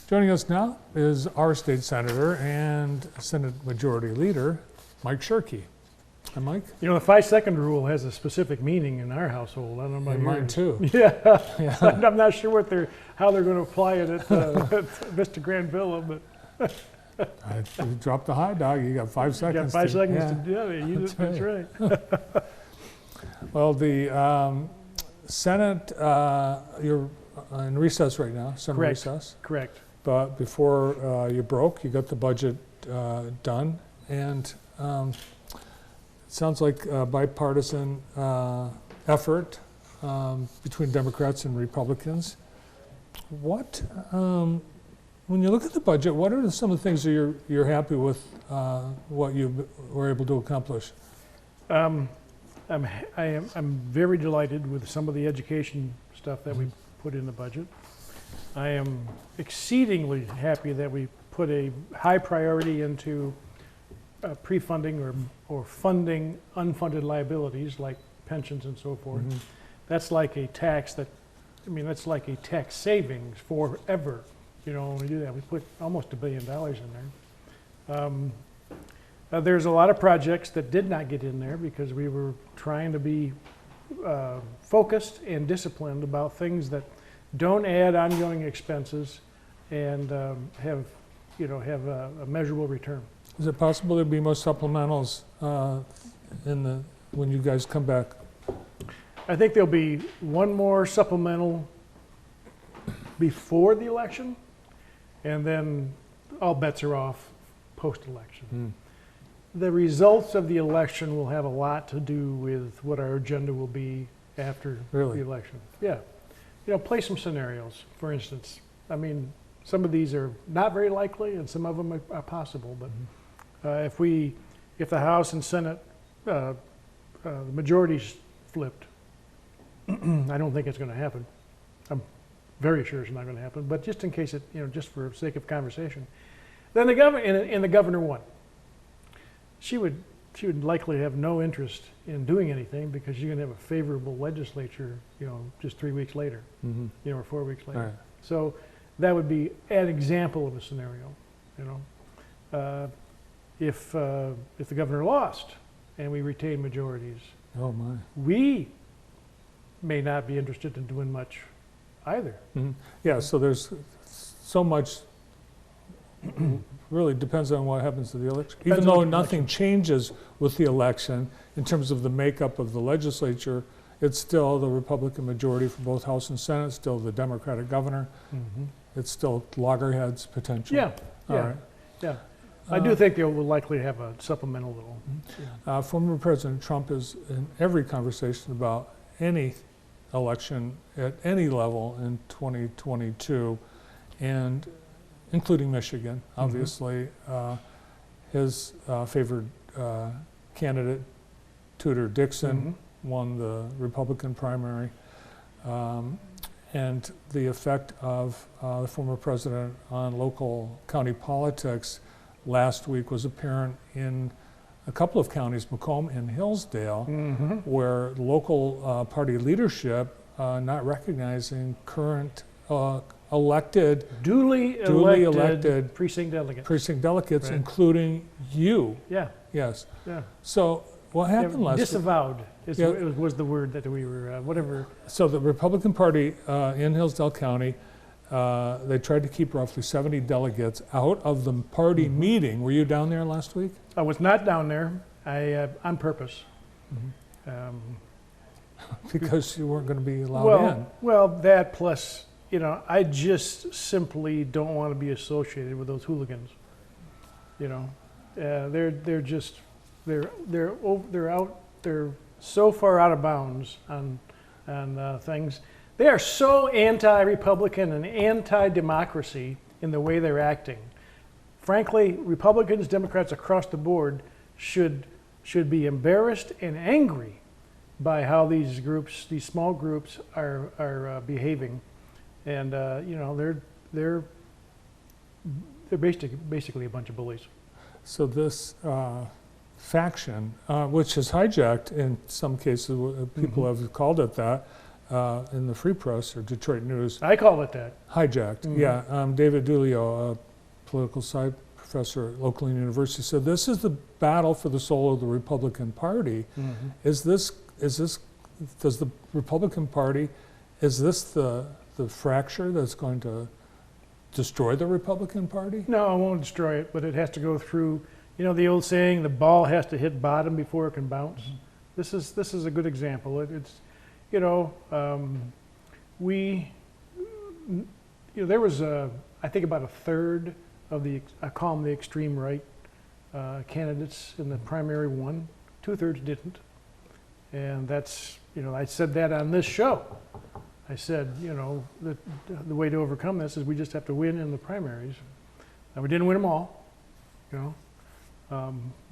Joining us now is our state senator and Senate Majority Leader, Mike Shirkey. Hi, Mike. You know, the 5-second rule has a specific meaning in our household. I don't know about Mine yours. too. Yeah. Yeah. I'm not sure how they're going to apply it at Vista Grand Villa, but You dropped the high dog. You got 5 you seconds. got 5 seconds yeah. to do it. You that's right. Well, the Senate, you're in recess right now, summer Correct. recess. Correct. But before you broke, you got the budget done, and it sounds like a bipartisan effort between Democrats and Republicans. What, when you look at the budget, what are some of the things that you're happy with what you were able to accomplish? I'm very delighted with some of the education stuff that we put in the budget. I am exceedingly happy that we put a high priority into pre-funding or funding unfunded liabilities like pensions and so forth. Mm-hmm. That's like a tax that's like a tax savings forever. You know, when we do that, we put almost $1 billion in there. There's a lot of projects that did not get in there because we were trying to be focused and disciplined about things that don't add ongoing expenses and have a measurable return. Is it possible there'll be more supplementals when you guys come back? I think there'll be one more supplemental before the election, and then all bets are off post-election. The results of the election will have a lot to do with what our agenda will be after the election. Yeah. You know, play some scenarios, for instance. I mean, some of these are not very likely and some of them are possible, but if the House and Senate, the majority's flipped, I don't think it's going to happen. I'm very sure it's not going to happen, but just in case just for sake of conversation. Then the governor won. She would likely have no interest in doing anything because you're going to have a favorable legislature, just 3 weeks later, or 4 weeks later. Right. So that would be an example of a scenario. If the governor lost and we retained majorities, Oh my. we may not be interested in doing much either. Yeah, so there's so much, really depends on what happens to the election. Even though nothing changes with the election in terms of the makeup of the legislature, it's still the Republican majority for both House and Senate, still the Democratic governor. It's still loggerheads potential. Yeah, All yeah, right. yeah. I do think they will likely have a supplemental little. Former President Trump is in every conversation about any election at any level in 2022, and including Michigan, obviously. His favored candidate, Tudor Dixon, won the Republican primary. And the effect of the former president on local county politics last week was apparent in a couple of counties, Macomb and Hillsdale, where local party leadership not recognizing current duly elected precinct delegates, including you. Yeah. Yes. Yeah. So what happened last week? Disavowed was the word that we were, whatever. So the Republican Party in Hillsdale County, they tried to keep roughly 70 delegates out of the party meeting. Were you down there last week? I was not down there, on purpose. Because you weren't going to be allowed in. Well, that plus, I just simply don't want to be associated with those hooligans. They're so far out of bounds on things. They are so anti-Republican and anti-democracy in the way they're acting. Frankly, Republicans, Democrats across the board should be embarrassed and angry by how these small groups are behaving, and they're basically a bunch of bullies. So this faction, which has hijacked in some cases, people have called it that, in the Free Press or Detroit News, I call it that. hijacked. Mhm. Yeah, David Dulio, a political science professor at Oakland University, said this is the battle for the soul of the Republican Party. Mhm. Does the Republican Party, is this the fracture that's going to destroy the Republican Party? No, I won't destroy it, but it has to go through, the old saying, the ball has to hit bottom before it can bounce. Mm-hmm. This is a good example. There was I think about a third of I call them the extreme right candidates in the primary won. 2/3 didn't, and that's I said that on this show. I said the way to overcome this is we just have to win in the primaries. And we didn't win them all,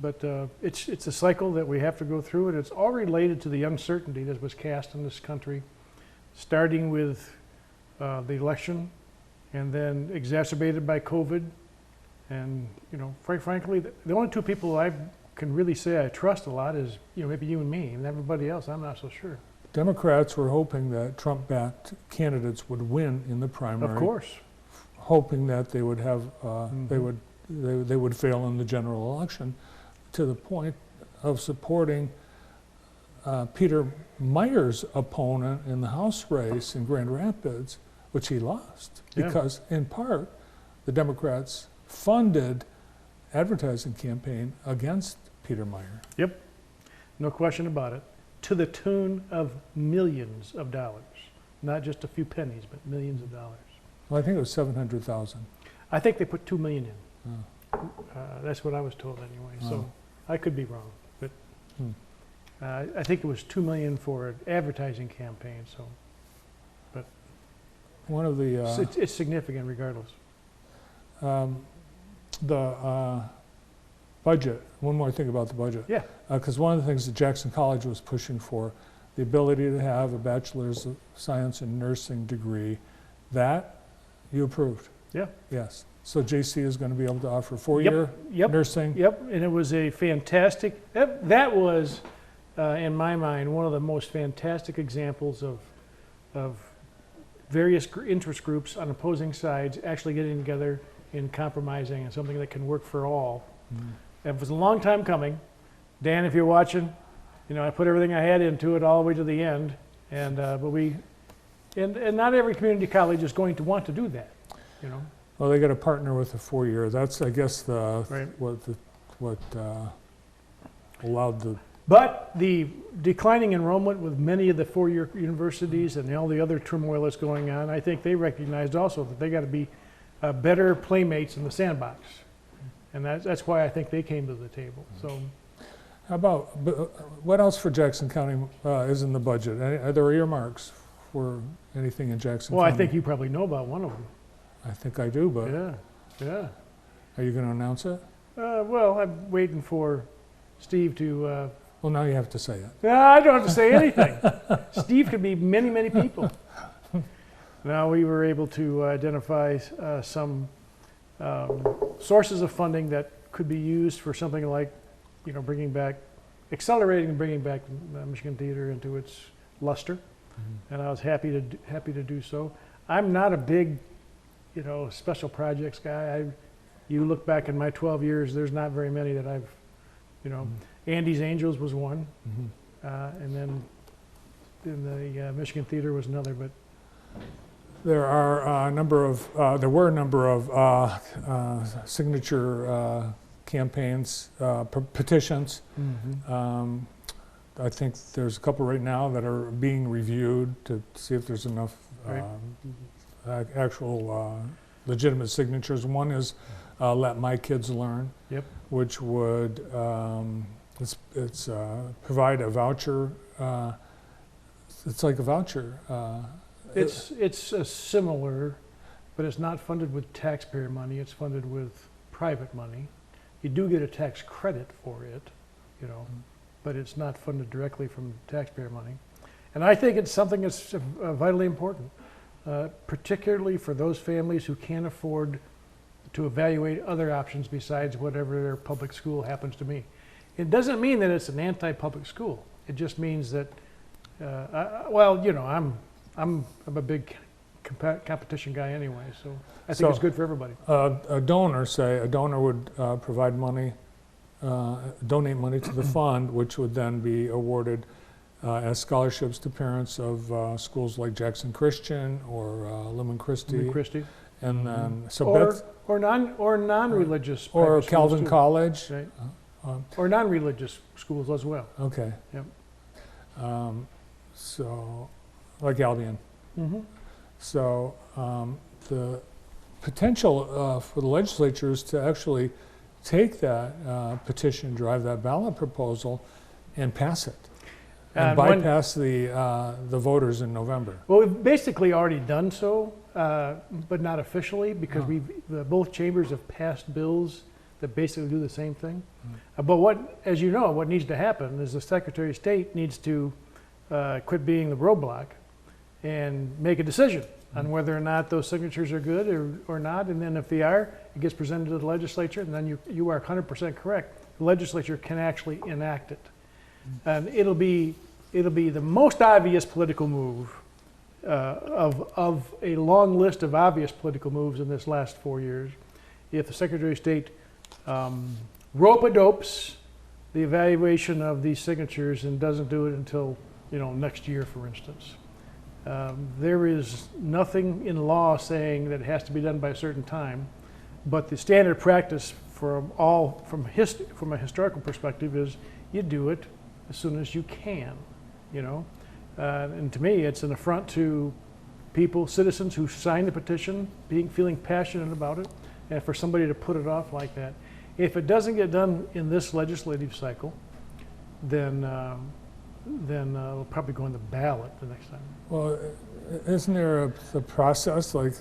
but it's a cycle that we have to go through, and it's all related to the uncertainty that was cast in this country, starting with the election, and then exacerbated by COVID. And frankly, the only two people I can really say I trust a lot is maybe you and me, and everybody else I'm not so sure. Democrats were hoping that Trump-backed candidates would win in the primary. Of course. Hoping that they would have they would fail in the general election, to the point of supporting Peter Meyer's opponent in the House race in Grand Rapids, which he lost because, in part, the Democrats funded advertising campaign against Peter Meyer. Yep, no question about it. To the tune of millions of dollars, not just a few pennies, but millions of dollars. Well, I think it was 700,000. I think they put $2 million in. Oh. That's what I was told anyway. So I could be wrong, but Hmm. I think it was $2 million for an advertising campaign. So, but One of the it's significant regardless. the budget. One more thing about the budget. Yeah. Because one of the things that Jackson College was pushing for, the ability to have a bachelor's of science in nursing degree, that you approved. Yeah. Yes. So JC is going to be able to offer 4-year Yep. nursing. Yep, and it was a fantastic, that was, in my mind, one of the most fantastic examples of various interest groups on opposing sides actually getting together and compromising and something that can work for all. Mm-hmm. It was a long time coming. Dan, if you're watching, I put everything I had into it all the way to the end, and and not every community college is going to want to do that, Well, they got to partner with a 4-year. That's, I guess, Right. what allowed the. But the declining enrollment with many of the 4-year universities and all the other turmoil that's going on, I think they recognized also that they got to be better playmates in the sandbox. And that's why I think they came to the table. So, How about, what else for Jackson County is in the budget? Are there earmarks for anything in Jackson well, County? I think you probably know about one of them. I think I do, but Yeah. are you going to announce it? Well, I'm waiting for Steve to. Well, now you have to say it. No, I don't have to say anything. Steve could be many, many people. Now we were able to identify some sources of funding that could be used for something like, accelerating and bringing back the Michigan Theater into its luster, and I was happy to do so. I'm not a big, special projects guy. You look back in my 12 years, there's not very many that I've, Andy's Angels was one, and then the Michigan Theater was another. But There were a number of signature campaigns, petitions. I think there's a couple right now that are being reviewed to see if there's enough actual legitimate signatures. One is Let My Kids Learn, which would it's provide a voucher. It's like a voucher. it's similar, but it's not funded with taxpayer money. It's funded with private money. You do get a tax credit for it, but it's not funded directly from taxpayer money. And I think it's something that's vitally important, particularly for those families who can't afford to evaluate other options besides whatever their public school happens to be. It doesn't mean that it's an anti-public school. It just means that Well, I'm a big competition guy anyway, so I think it's good for everybody. A donor would provide money, donate money to the fund, which would then be awarded as scholarships to parents of schools like Jackson Christian or Lemon Christi. And then, or non-religious. Or Calvin College. Right. Or non-religious schools as well. Okay. Yep. So, like Albion. Mm-hmm. So the potential for the legislature is to actually take that petition, drive that ballot proposal, and pass it, and bypass the voters in November. Well, we've basically already done so, but not officially, because both chambers have passed bills that basically do the same thing. But as you know, what needs to happen is the Secretary of State needs to quit being the roadblock and make a decision on whether or not those signatures are good or not. And then if they are, it gets presented to the legislature, and then you are 100% correct. The legislature can actually enact it. And it'll be the most obvious political move of a long list of obvious political moves in this last 4 years. If the Secretary of State rope-a-dopes the evaluation of these signatures and doesn't do it until next year, for instance. There is nothing in law saying that it has to be done by a certain time, but the standard practice from a historical perspective is you do it as soon as you can, and to me it's an affront to citizens who signed the petition, feeling passionate about it, and for somebody to put it off like that. If it doesn't get done in this legislative cycle, then it'll probably go on the ballot the next time. Well, isn't there a process, like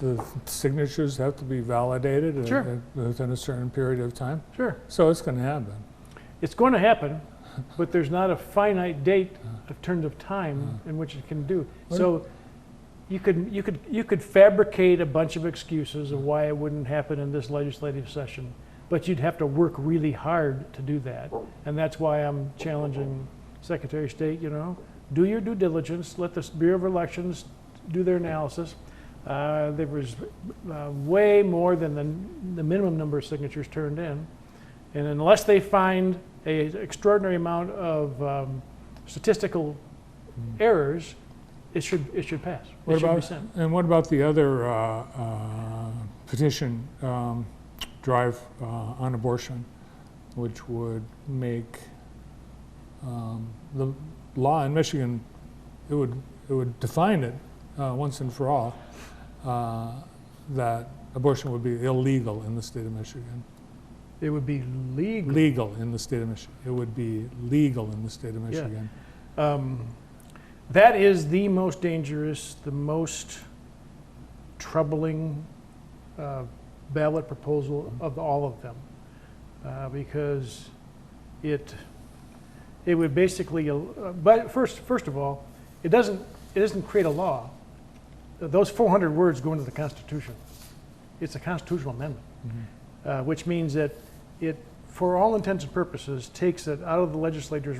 the signatures have to be validated Sure. Within a certain period of time? Sure. So it's going to happen. It's going to happen, but there's not a finite date of terms of time in which it can do. So you could fabricate a bunch of excuses of why it wouldn't happen in this legislative session, but you'd have to work really hard to do that. And that's why I'm challenging Secretary of State, do your due diligence, let the Bureau of Elections do their analysis. There was way more than the minimum number of signatures turned in. And unless they find an extraordinary amount of statistical errors, it should pass. It should be sent. And what about the other petition drive on abortion, which would make the law in Michigan, it would define it once and for all that abortion would be illegal in the state of Michigan. It would be legal. Legal in the state of Michigan. It would be legal in the state of Michigan. Yeah. That is the most dangerous, the most troubling ballot proposal of all of them, because it would basically. But first of all, it doesn't create a law. Those 400 words go into the Constitution. It's a constitutional amendment, which means that it, for all intents and purposes, takes it out of the legislature's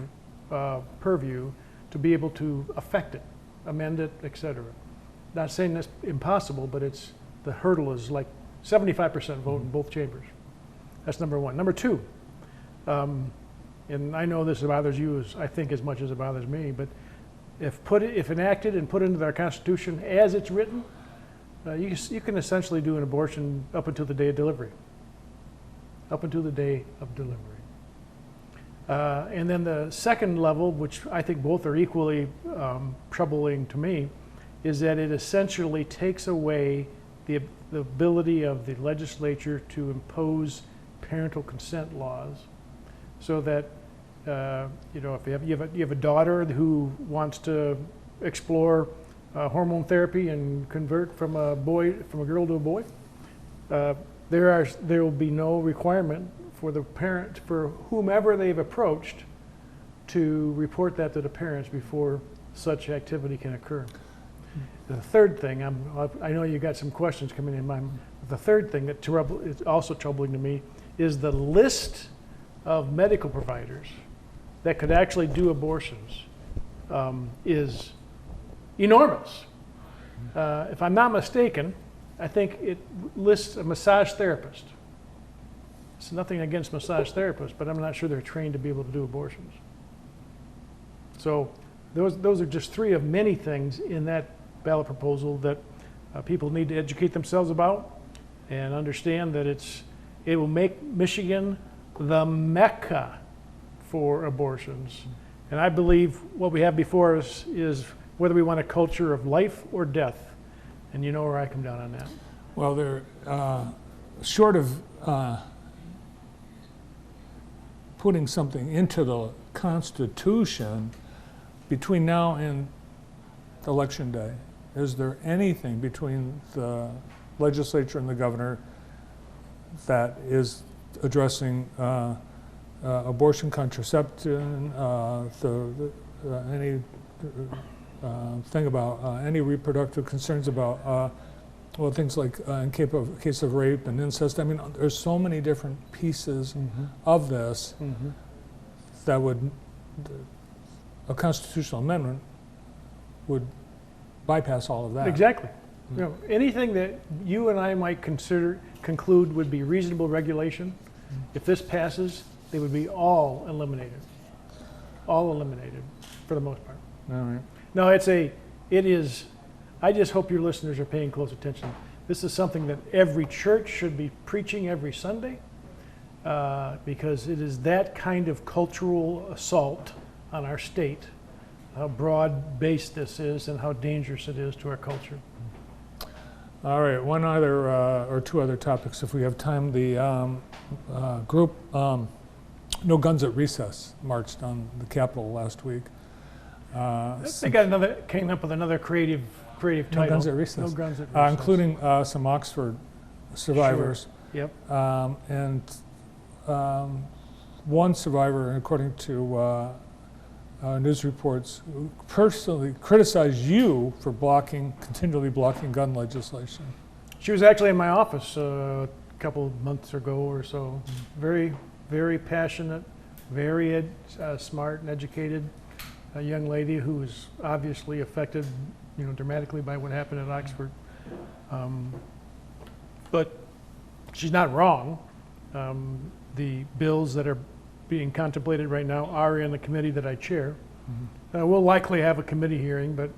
purview to be able to affect it, amend it, etc. Not saying that's impossible, but the hurdle is like 75% vote in both chambers. That's number one. Number two, and I know this bothers you as much as it bothers me, but if enacted and put into our Constitution as it's written, you can essentially do an abortion up until the day of delivery. Up until the day of delivery. And then the second level, which I think both are equally troubling to me, is that it essentially takes away the ability of the legislature to impose parental consent laws, so that if you have a daughter who wants to explore hormone therapy and convert from a girl to a boy, there will be no requirement for the parent, for whomever they've approached, to report that to the parents before such activity can occur. The third thing, I know you got some questions coming in mind. The third thing that is also troubling to me is the list of medical providers that could actually do abortions is enormous. If I'm not mistaken, I think it lists a massage therapist. It's nothing against massage therapists, but I'm not sure they're trained to be able to do abortions. So those are just three of many things in that ballot proposal that people need to educate themselves about and understand that it will make Michigan the Mecca for abortions. And I believe what we have before us is whether we want a culture of life or death. And you know where I come down on that. Well, they're short of putting something into the Constitution between now and Election Day. Is there anything between the legislature and the governor that is addressing abortion, contraception, any thing about any reproductive concerns about well, things like in case of rape and incest? I mean, there's so many different pieces of this that would, a constitutional amendment would bypass all of that. Exactly. You know, anything that you and I might conclude would be reasonable regulation, if this passes, they would be all eliminated. All eliminated, for the most part. All right. No, it is, I just hope your listeners are paying close attention. This is something that every church should be preaching every Sunday because it is that kind of cultural assault on our state, how broad-based this is and how dangerous it is to our culture. All right, one other or two other topics if we have time. The group No Guns at Recess marched on the Capitol last week. They came up with another creative title. No Guns at Recess. No Guns at Recess. Including some Oxford survivors. Sure. Yep. And one survivor, according to news reports, personally criticized you for continually blocking gun legislation. She was actually in my office a couple of months ago or so. Very, very passionate, very smart and educated. A young lady who was obviously affected, dramatically by what happened at Oxford. But she's not wrong. The bills that are being contemplated right now are in the committee that I chair. We'll likely have a committee hearing, but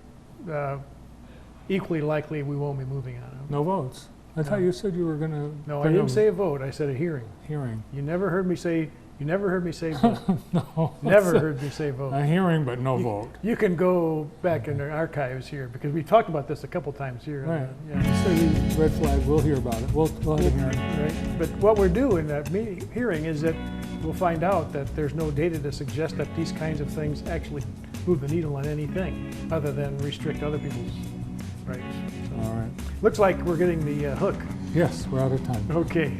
equally likely we won't be moving on it. No votes. I thought you said you were going to. No, I didn't say a vote. I said a hearing. Hearing. You never heard me say vote. No. Never heard me say vote. A hearing, but no vote. You can go back in the archives here because we talked about this a couple times here. Right. Yeah. So the red flag, we'll hear about it. We'll have a hearing. Right. But what we're doing in that hearing is that we'll find out that there's no data to suggest that these kinds of things actually move the needle on anything other than restrict other people's rights. So All right. looks like we're getting the hook. Yes, we're out of time. Okay.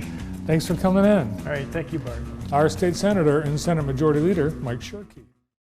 Thanks for coming in. All right. Thank you, Bart. Our state senator and Senate Majority Leader, Mike Shirkey.